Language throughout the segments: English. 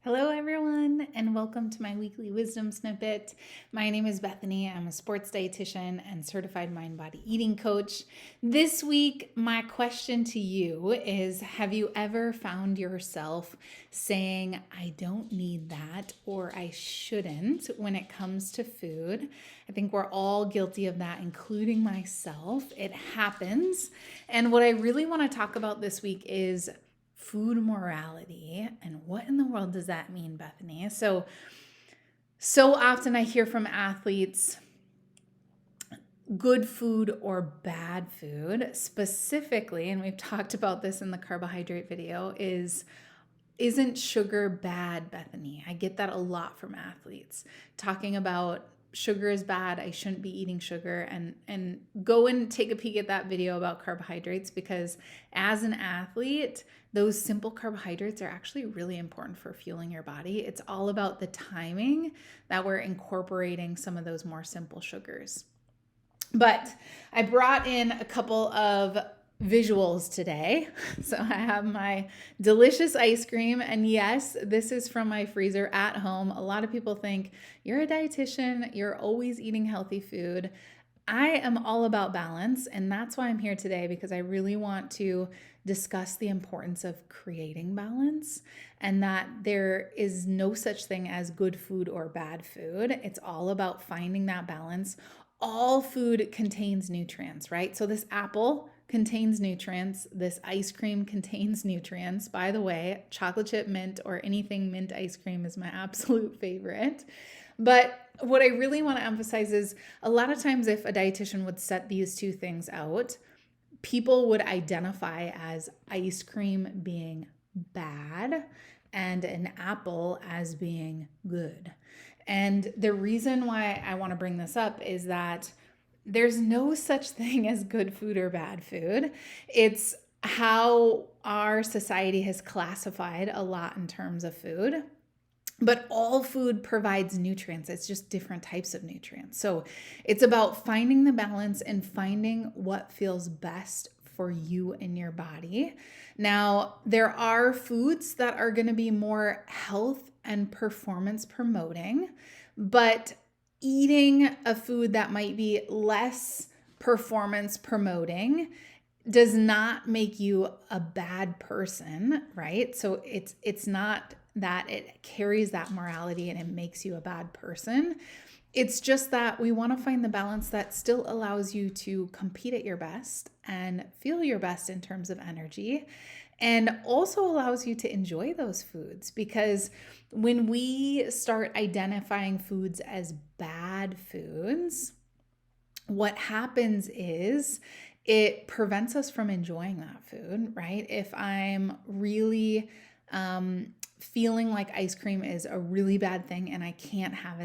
Hello, everyone, and welcome to my weekly wisdom snippet. My name is Bethany. I'm a sports dietitian and certified mind body eating coach. This week, my question to you is: have you ever found yourself saying, I don't need that, or I shouldn't when it comes to food? I think we're all guilty of that, including myself. It happens. And what I really want to talk about this week is food morality. And what in the world does that mean, Bethany? So often I hear from athletes, good food or bad food, specifically, and we've talked about this in the carbohydrate video, isn't sugar bad, Bethany? I get that a lot from athletes talking about sugar is bad, I shouldn't be eating sugar, and go and take a peek at that video about carbohydrates, because as an athlete, those simple carbohydrates are actually really important for fueling your body. It's all about the timing that we're incorporating some of those more simple sugars. But I brought in a couple of visuals today. So I have my delicious ice cream. And yes, this is from my freezer at home. A lot of people think you're a dietitian, you're always eating healthy food. I am all about balance. And that's why I'm here today, because I really want to discuss the importance of creating balance and that there is no such thing as good food or bad food. It's all about finding that balance. All food contains nutrients, right? So this apple contains nutrients. This ice cream contains nutrients. By the way, chocolate chip mint or anything mint ice cream is my absolute favorite. But what I really want to emphasize is a lot of times if a dietitian would set these two things out, people would identify as ice cream being bad and an apple as being good. And the reason why I want to bring this up is that there's no such thing as good food or bad food. It's how our society has classified a lot in terms of food. But all food provides nutrients. It's just different types of nutrients. So it's about finding the balance and finding what feels best for you and your body. Now, there are foods that are going to be more health and performance promoting, but eating a food that might be less performance promoting does not make you a bad person, right? So it's not that it carries that morality and it makes you a bad person. It's just that we want to find the balance that still allows you to compete at your best and feel your best in terms of energy, and also allows you to enjoy those foods. Because when we start identifying foods as bad foods, what happens is it prevents us from enjoying that food, right? If I'm really feeling like ice cream is a really bad thing and I can't have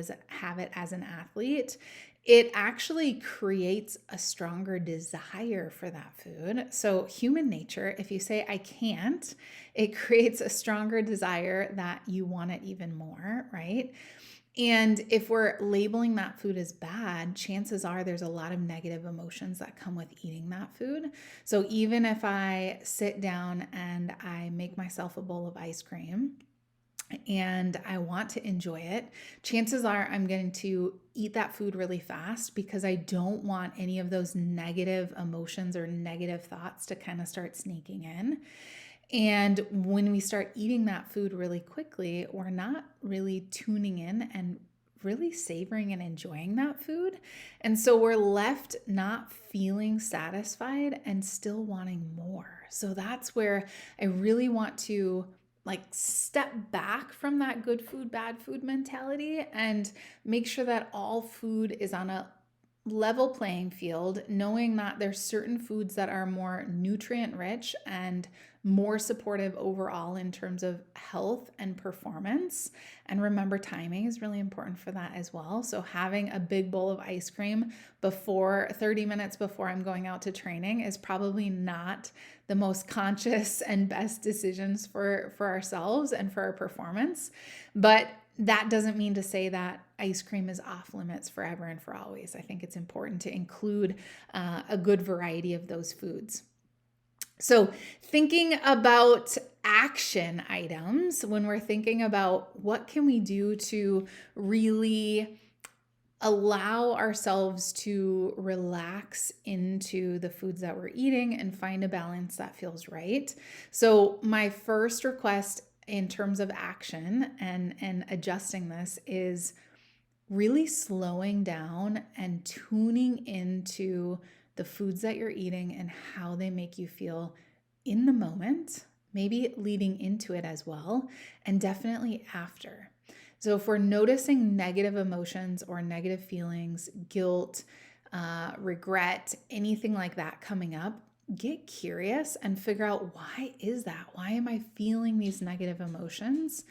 it as an athlete, it actually creates a stronger desire for that food. So human nature, if you say I can't, it creates a stronger desire that you want it even more, right? And if we're labeling that food as bad, chances are there's a lot of negative emotions that come with eating that food. So even if I sit down and I make myself a bowl of ice cream and I want to enjoy it, chances are I'm going to eat that food really fast because I don't want any of those negative emotions or negative thoughts to kind of start sneaking in. And when we start eating that food really quickly, we're not really tuning in and really savoring and enjoying that food. And so we're left not feeling satisfied and still wanting more. So that's where I really want to step back from that good food, bad food mentality and make sure that all food is on a level playing field, knowing that there's certain foods that are more nutrient rich and more supportive overall in terms of health and performance. And remember, timing is really important for that as well. So having a big bowl of ice cream before 30 minutes before I'm going out to training is probably not the most conscious and best decisions for ourselves and for our performance. But that doesn't mean to say that ice cream is off limits forever and for always. I think it's important to include a good variety of those foods. So thinking about action items when we're thinking about what can we do to really allow ourselves to relax into the foods that we're eating and find a balance that feels right. So my first request in terms of action and adjusting this is really slowing down and tuning into the foods that you're eating and how they make you feel in the moment, maybe leading into it as well, and definitely after. So if we're noticing negative emotions or negative feelings, guilt, regret, anything like that coming up, get curious and figure out, why is that? Why am I feeling these negative emotions?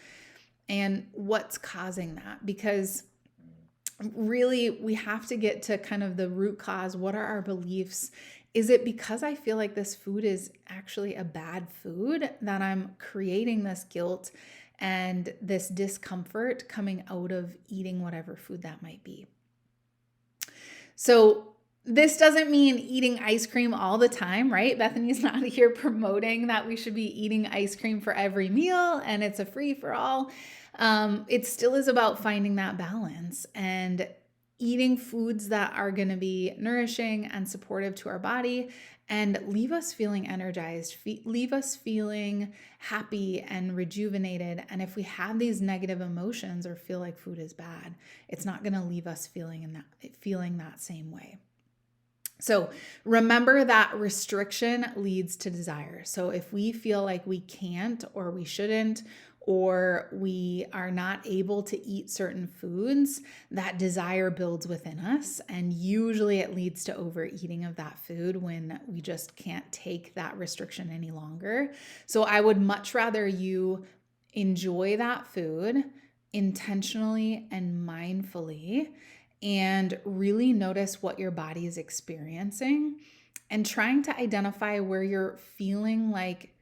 And what's causing that? Because really, we have to get to kind of the root cause. What are our beliefs? Is it because I feel like this food is actually a bad food that I'm creating this guilt and this discomfort coming out of eating whatever food that might be? So this doesn't mean eating ice cream all the time, right? Bethany's not here promoting that we should be eating ice cream for every meal and it's a free for all. It still is about finding that balance and eating foods that are going to be nourishing and supportive to our body and leave us feeling energized, leave us feeling happy and rejuvenated. And if we have these negative emotions or feel like food is bad, it's not going to leave us feeling that same way. So remember that restriction leads to desire. So if we feel like we can't or we shouldn't, or we are not able to eat certain foods, that desire builds within us. And usually it leads to overeating of that food when we just can't take that restriction any longer. So I would much rather you enjoy that food intentionally and mindfully and really notice what your body is experiencing and trying to identify where you're feeling like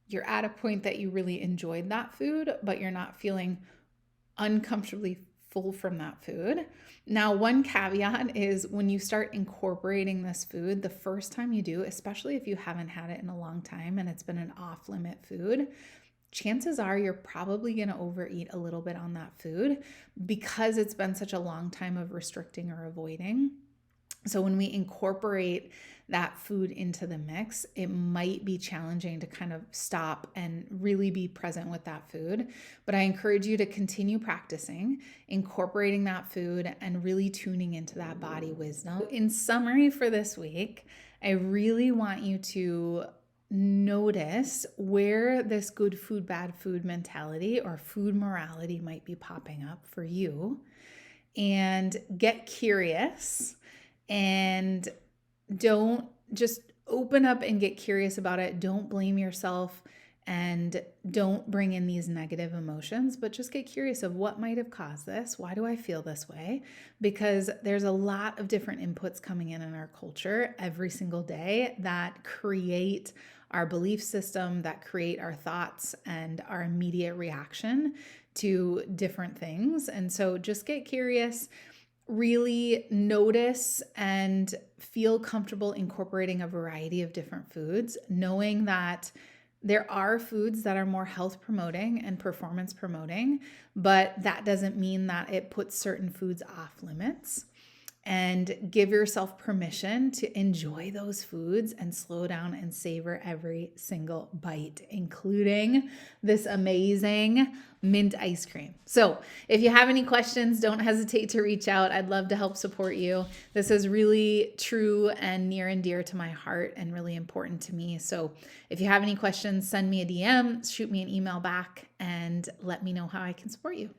you're at a point that you really enjoyed that food, but you're not feeling uncomfortably full from that food. Now, one caveat is when you start incorporating this food, the first time you do, especially if you haven't had it in a long time and it's been an off-limit food, chances are you're probably going to overeat a little bit on that food because it's been such a long time of restricting or avoiding. So when we incorporate that food into the mix, it might be challenging to kind of stop and really be present with that food. But I encourage you to continue practicing, incorporating that food and really tuning into that body wisdom. In summary for this week, I really want you to notice where this good food, bad food mentality or food morality might be popping up for you, and get curious. And don't just open up and get curious about it. Don't blame yourself and don't bring in these negative emotions, but just get curious of what might have caused this. Why do I feel this way? Because there's a lot of different inputs coming in our culture every single day that create our belief system, that create our thoughts and our immediate reaction to different things. And so just get curious. Really notice and feel comfortable incorporating a variety of different foods, knowing that there are foods that are more health promoting and performance promoting, but that doesn't mean that it puts certain foods off limits. And give yourself permission to enjoy those foods and slow down and savor every single bite, including this amazing mint ice cream. So if you have any questions, don't hesitate to reach out. I'd love to help support you. This is really true and near and dear to my heart and really important to me. So if you have any questions, send me a DM, shoot me an email back, and let me know how I can support you.